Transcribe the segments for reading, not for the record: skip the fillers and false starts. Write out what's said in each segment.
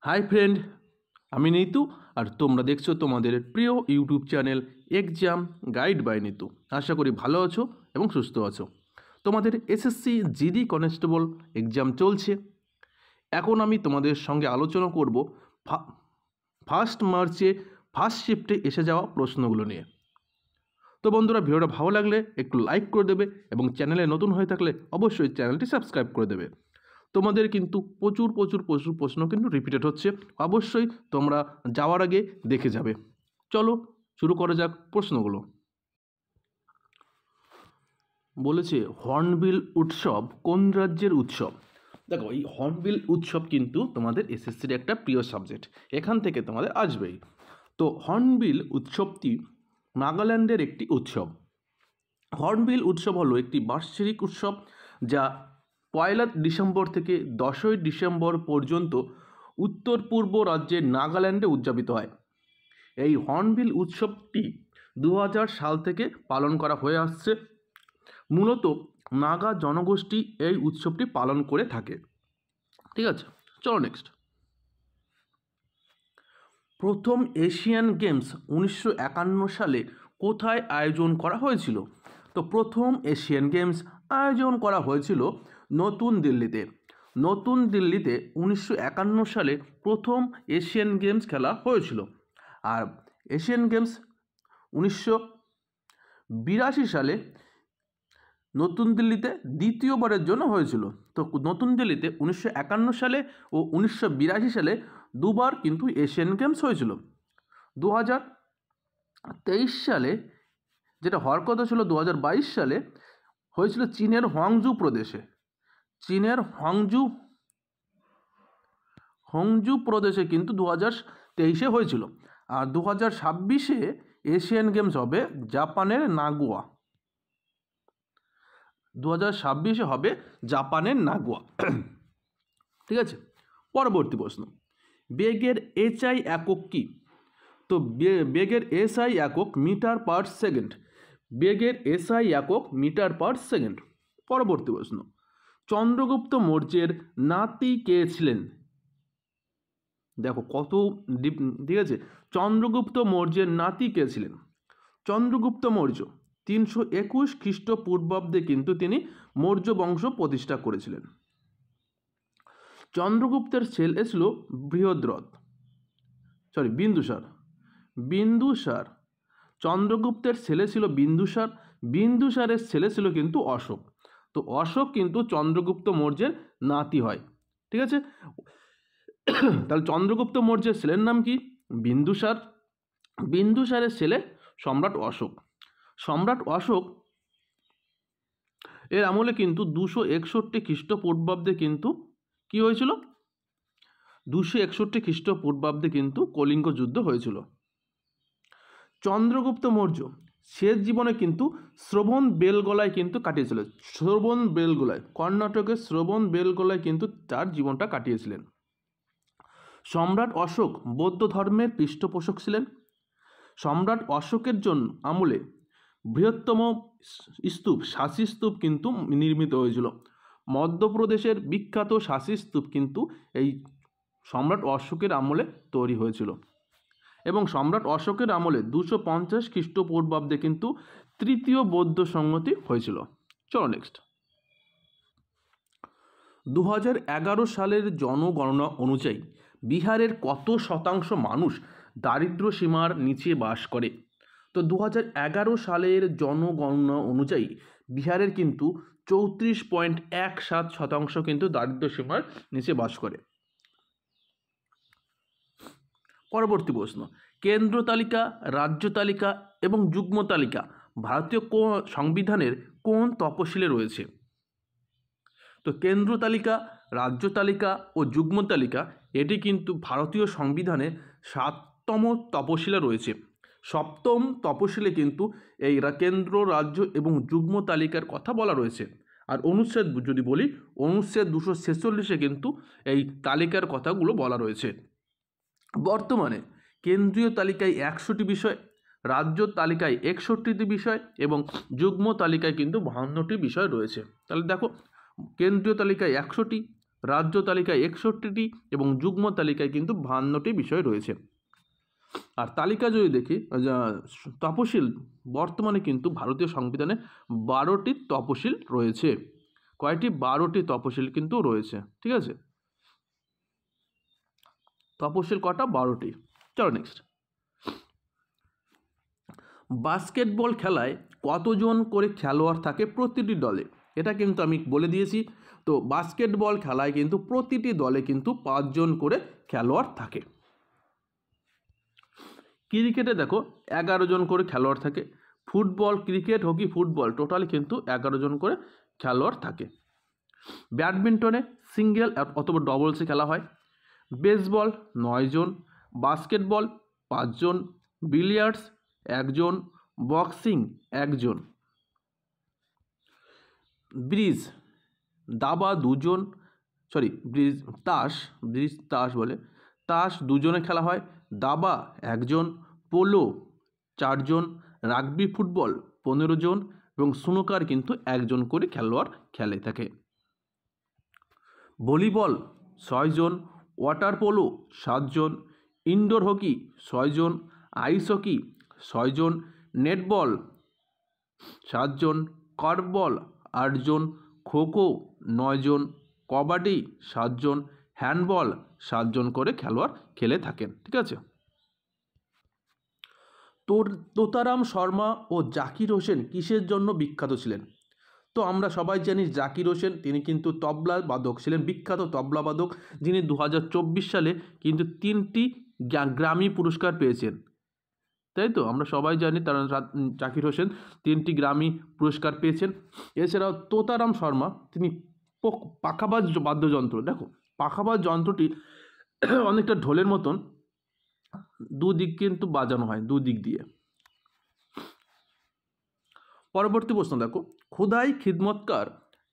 Hi friend, আমি নিতু আর তোমরা দেখছো তোমাদের প্রিয় YouTube channel exam guide by Nitu. আশা করি ভালো আছো এবং সুস্থ আছো। তোমাদের এসএসসি জিডি কনস্টেবল এক্সাম চলছে। এখন আমি তোমাদের সঙ্গে আলোচনা করব ফার্স্ট মার্চে ফার্স্ট শিফটে এসে যাওয়া প্রশ্নগুলো নিয়ে। তো বন্ধুরা, ভিডিওটা ভালো লাগলে একটু লাইক করে দেবে এবং চ্যানেলে নতুন হয়ে থাকলে অবশ্যই চ্যানেলটি সাবস্ক্রাইব করে দেবে। তোমাদের কিন্তু প্রচুর প্রশ্ন কিন্তু রিপিটেড হচ্ছে, অবশ্যই তোমরা যাওয়ার আগে দেখে যাবে। চলো শুরু করা যাক প্রশ্নগুলো। বলেছে হর্নবিল উৎসব কোন রাজ্যের উৎসব? দেখো, এই হর্নবিল উৎসব কিন্তু তোমাদের এসএসসির একটা প্রিয় সাবজেক্ট, এখান থেকে তোমাদের আসবেই। তো হর্নবিল উৎসবটি নাগাল্যান্ডের একটি উৎসব। হর্নবিল উৎসব হলো একটি বার্ষিক উৎসব যা 1 ডিসেম্বর থেকে 10 ডিসেম্বর পর্যন্ত উত্তর পূর্ব রাজ্যের নাগাল্যান্ডে উদযাপিত হয়। এই হর্নবিল উৎসবটি 2000 সাল থেকে পালন করা হয়ে আসছে। মূলত নাগা জনগোষ্ঠী এই উৎসবটি পালন করে থাকে। ঠিক আছে, চলো নেক্সট। প্রথম এশিয়ান গেমস 1951 সালে কোথায় আয়োজন করা হয়েছিল? তো প্রথম এশিয়ান গেমস আয়োজন করা হয়েছিল নতুন দিল্লিতে। নতুন দিল্লিতে 1951 সালে প্রথম এশিয়ান গেমস খেলা হয়েছিল। আর এশিয়ান গেমস 1982 সালে নতুন দিল্লিতে দ্বিতীয়বারের জন্য হয়েছিল। তো নতুন দিল্লিতে 1951 সালে ও 1982 সালে দুবার কিন্তু এশিয়ান গেমস হয়েছিল। 2023 সালে যেটা হওয়ার কথা ছিল 2022 সালে হয়েছিল চীনের হংজু প্রদেশে। চীনের হংজু প্রদেশে কিন্তু 2023-এ হয়েছিল। আর 2026-এ এশিয়ান গেমস হবে জাপানের নাগোয়া। 2026-এ হবে জাপানের নাগোয়া। ঠিক আছে, পরবর্তী প্রশ্ন। বেগের এসআই একক কি? তো বেগের এসআই একক মিটার পার সেকেন্ড। বেগের এসআই একক মিটার পার সেকেন্ড। পরবর্তী প্রশ্ন। চন্দ্রগুপ্ত মৌর্যের নাতি কে ছিলেন? দেখো কত ঠিক আছে, চন্দ্রগুপ্ত মৌর্যের নাতি কে ছিলেন? চন্দ্রগুপ্ত মৌর্য 321 খ্রিস্টপূর্বাব্দে কিন্তু তিনি মৌর্য বংশ প্রতিষ্ঠা করেছিলেন। চন্দ্রগুপ্তের ছেলে ছিল বিন্দুসার। চন্দ্রগুপ্তের ছেলে ছিল বিন্দুসার। বিন্দুসারের ছেলে ছিল কিন্তু অশোক। তো অশোক কিন্তু চন্দ্রগুপ্ত মৌর্যের নাতি হয়। ঠিক আছে, তাহলে চন্দ্রগুপ্ত মৌর্যের ছেলের নাম কি? বিন্দুসার। বিন্দুসারের ছেলে সম্রাট অশোক। সম্রাট অশোক এর আমলে কিন্তু 261 খ্রিস্টপূর্বাব্দে কিন্তু কি হয়েছিল? 261 খ্রিস্টপূর্বাব্দে কিন্তু কলিঙ্গ যুদ্ধ হয়েছিল। চন্দ্রগুপ্ত মৌর্য শেষ জীবনে কিন্তু শ্রবণ বেলগোলায় কিন্তু কাটিয়েছিল। শ্রবণ বেলগোলায়, কর্ণাটকের শ্রবণ বেলগোলায় কিন্তু তার জীবনটা কাটিয়েছিলেন। সম্রাট অশোক বৌদ্ধ ধর্মের পৃষ্ঠপোষক ছিলেন। সম্রাট অশোকের জন্য আমলে বৃহত্তম স্তূপ শাসি স্তূপ কিন্তু নির্মিত হয়েছিল। মধ্যপ্রদেশের বিখ্যাত শাসি স্তূপ কিন্তু এই সম্রাট অশোকের আমলে তৈরি হয়েছিল। এবং সম্রাট অশোকের আমলে 250 খ্রিস্টপূর্বাব্দে কিন্তু তৃতীয় বৌদ্ধ সংহতি হয়েছিল। চলো নেক্সট। 2011 সালের জনগণনা অনুযায়ী বিহারের কত শতাংশ মানুষ দারিদ্র সীমার নিচে বাস করে? তো 2011 সালের জনগণনা অনুযায়ী বিহারের কিন্তু 34.17% কিন্তু দারিদ্র সীমার নিচে বাস করে। পরবর্তী প্রশ্ন। কেন্দ্র তালিকা, রাজ্য তালিকা এবং যুগ্ম তালিকা ভারতীয় সংবিধানের কোন তফসিলে রয়েছে? তো কেন্দ্র তালিকা, রাজ্য তালিকা ও যুগ্ম তালিকা এটি কিন্তু ভারতীয় সংবিধানে 7তম তফসিলে রয়েছে। 7ম তফসিলে কিন্তু এই কেন্দ্র, রাজ্য এবং যুগ্ম তালিকার কথা বলা রয়েছে। আর অনুচ্ছেদ যদি বলি, অনুচ্ছেদ 246-এ কিন্তু এই তালিকার কথাগুলো বলা রয়েছে। বর্তমানে কেন্দ্রীয় তালিকায় 100টি বিষয়, রাজ্য তালিকায় 61টি বিষয় এবং যুগ্ম তালিকায় কিন্তু 52টি বিষয় রয়েছে। তাহলে দেখো, কেন্দ্রীয় তালিকায় 100টি, রাজ্য তালিকায় 61টি এবং যুগ্ম তালিকায় কিন্তু 52টি বিষয় রয়েছে। আর তালিকা যদি দেখি, তপশিল বর্তমানে কিন্তু ভারতীয় সংবিধানে 12টি তপশিল রয়েছে। কয়টি? 12টি তপশিল কিন্তু রয়েছে। ঠিক আছে, তপশিল কটা? 12টি। চলো নেক্সট। বাস্কেটবল খেলায় কতজন করে খেলোয়াড় থাকে প্রতিটি দলে? এটা কিন্তু আমি বলে দিয়েছি। তো বাস্কেটবল খেলায় কিন্তু প্রতিটি দলে কিন্তু 5 জন করে খেলোয়াড় থাকে। ক্রিকেটে দেখো 11 জন করে খেলোয়াড় থাকে। Football, cricket, hockey, football total কিন্তু 11 জন করে খেলোয়াড় থাকে। ব্যাডমিন্টনে সিঙ্গেল অথবা ডবলসে খেলা হয়। বেসবল 9 জন, বাস্কেটবল 5 জন, বিলিয়ার্ডস 1 জন, বক্সিং 1 জন, ব্রিজ দাবা 2 জন, তাস বলে, তাস 2 জনে খেলা হয়। দাবা 1 জন, পোলো 4 জন, রাগবি ফুটবল 15 জন এবং স্নুকার কিন্তু 1 জন করে খেলোয়াড় খেলে থাকে। ভলিবল 6 জন, ওয়াটার পোলো 7 জন, ইনডোর হকি 6 জন, আইস হকি 6 জন, নেটবল 7 জন, কর্ফবল 8 জন, খোখো 9 জন, কবাডি 7 জন, হ্যান্ডবল 7 জন করে খেলোয়াড় খেলে থাকেন। ঠিক আছে, তোতারাম শর্মা ও জাকির হোসেন কিসের জন্য বিখ্যাত ছিলেন? তো আমরা সবাই জানি জাকির হোসেন তিনি কিন্তু তবলা বাদক ছিলেন, বিখ্যাত তবলা বাদক, যিনি 2024 সালে কিন্তু 3টি গ্র্যামি পুরস্কার পেয়েছেন। তাই তো আমরা সবাই জানি তারা জাকির হোসেন 3টি গ্র্যামি পুরস্কার পেয়েছেন। এছাড়াও তোতারাম শর্মা তিনি পাখাবাজ বাদ্যযন্ত্র, দেখো পাখাবাজ যন্ত্রটি অনেকটা ঢোলের মতন, দুদিক কিন্তু বাজানো হয়, দুদিক দিয়ে। পরবর্তী প্রশ্ন দেখো, খোদাই খিদমতকার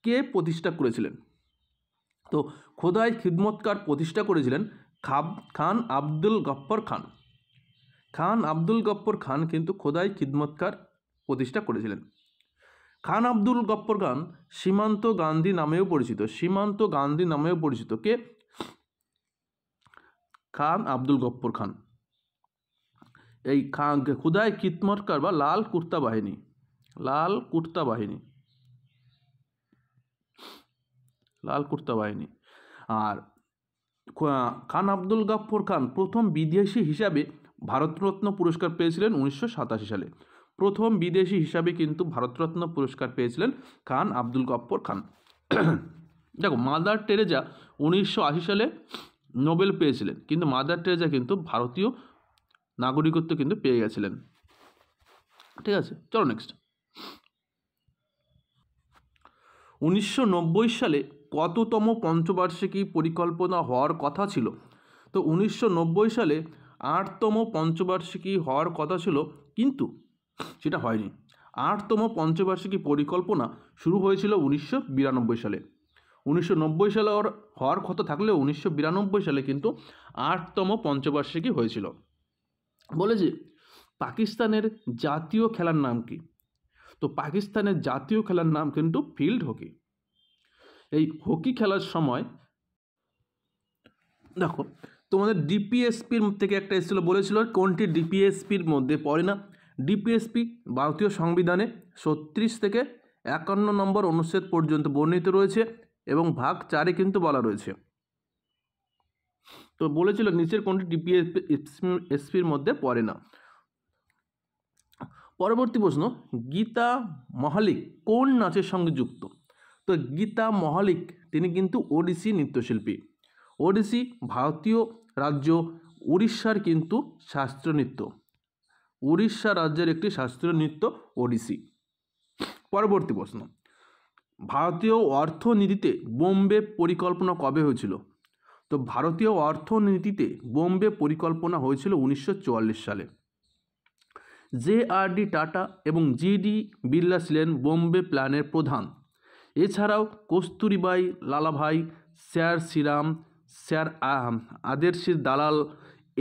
কে প্রতিষ্ঠা করেছিলেন? তো খোদাই খিদমতকার প্রতিষ্ঠা করেছিলেন খান আব্দুল গফ্ফর খান। খান আব্দুল গফ্ফর খান কিন্তু খোদাই খিদমতকার প্রতিষ্ঠা করেছিলেন। খান আব্দুল গফ্ফর খান সীমান্ত গান্ধী নামেও পরিচিত। সীমান্ত গান্ধী নামেও পরিচিত কে? খান আব্দুল গফ্ফর খান। এই খোদাই খিদমতকার বা লাল কুর্তা বাহিনী, লাল কুর্তা বাহিনী, লাল কুর্তা বাহিনী। আর খান আব্দুল গফ্ফর খান প্রথম বিদেশি হিসাবে ভারতরত্ন পুরস্কার পেয়েছিলেন 1987 সালে। প্রথম বিদেশি হিসাবে কিন্তু ভারতরত্ন পুরস্কার পেয়েছিলেন খান আব্দুল গফ্ফর খান। দেখো মাদার টেরেজা 1980 সালে নোবেল পেয়েছিলেন, কিন্তু মাদার টেরেজা কিন্তু ভারতীয় নাগরিকত্ব কিন্তু পেয়ে গেছিলেন। ঠিক আছে, চলো নেক্সট। 1990 সালে কততম পঞ্চবার্ষিকী পরিকল্পনা হওয়ার কথা ছিল? তো 1990 সালে 8তম পঞ্চবার্ষিকী হওয়ার কথা ছিল, কিন্তু সেটা হয়নি। 8তম পঞ্চবার্ষিকী পরিকল্পনা শুরু হয়েছিল 1992 সালে। 1990 সালে হওয়ার কথা থাকলেও 1992 সালে কিন্তু 8তম পঞ্চবার্ষিকী হয়েছিল। বলেছে পাকিস্তানের জাতীয় খেলার নাম কি? তো পাকিস্তানের জাতীয় খেলার নাম কিন্তু ফিল্ড হকি। এই হকি খেলার সময় দেখো তোমাদের ডিপিএসপির থেকে একটা এসেছিলো, বলেছিল কোনটি ডিপিএসপির মধ্যে পড়ে না? ডিপিএসপি ভারতীয় সংবিধানে 36 থেকে 51 নম্বর অনুচ্ছেদ পর্যন্ত বর্ণিত রয়েছে এবং ভাগ 4-এ কিন্তু বলা রয়েছে। তো বলেছিল নিচের কোনটি ডিপিএসপির মধ্যে পড়ে না। পরবর্তী প্রশ্ন, গীতা মহালিক কোন নাচের সঙ্গে যুক্ত? তো গীতা মহালিক তিনি কিন্তু ওড়িশি নৃত্যশিল্পী। ওড়িশি ভারতীয় রাজ্য উড়িষ্যার কিন্তু শাস্ত্রীয় নৃত্য। উড়িষ্যা রাজ্যের একটি শাস্ত্রীয় নৃত্য ওড়িশি। পরবর্তী প্রশ্ন, ভারতীয় অর্থনীতিতে বোম্বে পরিকল্পনা কবে হয়েছিল? তো ভারতীয় অর্থনীতিতে বোম্বে পরিকল্পনা হয়েছিল 1944 সালে। JRD টাটা এবং GD বিড়লা ছিলেন বোম্বে প্ল্যানের প্রধান। এছাড়াও কস্তুরীবাই, লালাভাই, স্যার শ্রীরাম, স্যার আদেরশির দালাল,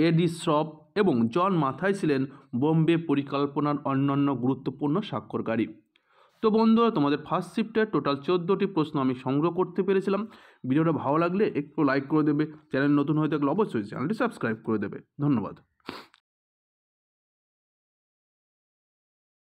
এডি শ্রফ এবং জন মাথাই ছিলেন বোম্বে পরিকল্পনার অন্যান্য গুরুত্বপূর্ণ স্বাক্ষরকারী। তো তো বন্ধুরা, তোমাদের ফার্স্ট শিফটের টোটাল 14টি প্রশ্ন আমি সংগ্রহ করতে পেরেছিলাম। ভিডিওটা ভালো লাগলে একটু লাইক করে দেবে, চ্যানেল নতুন হয়ে থাকলে অবশ্যই চ্যানেলটি সাবস্ক্রাইব করে দেবে। ধন্যবাদ।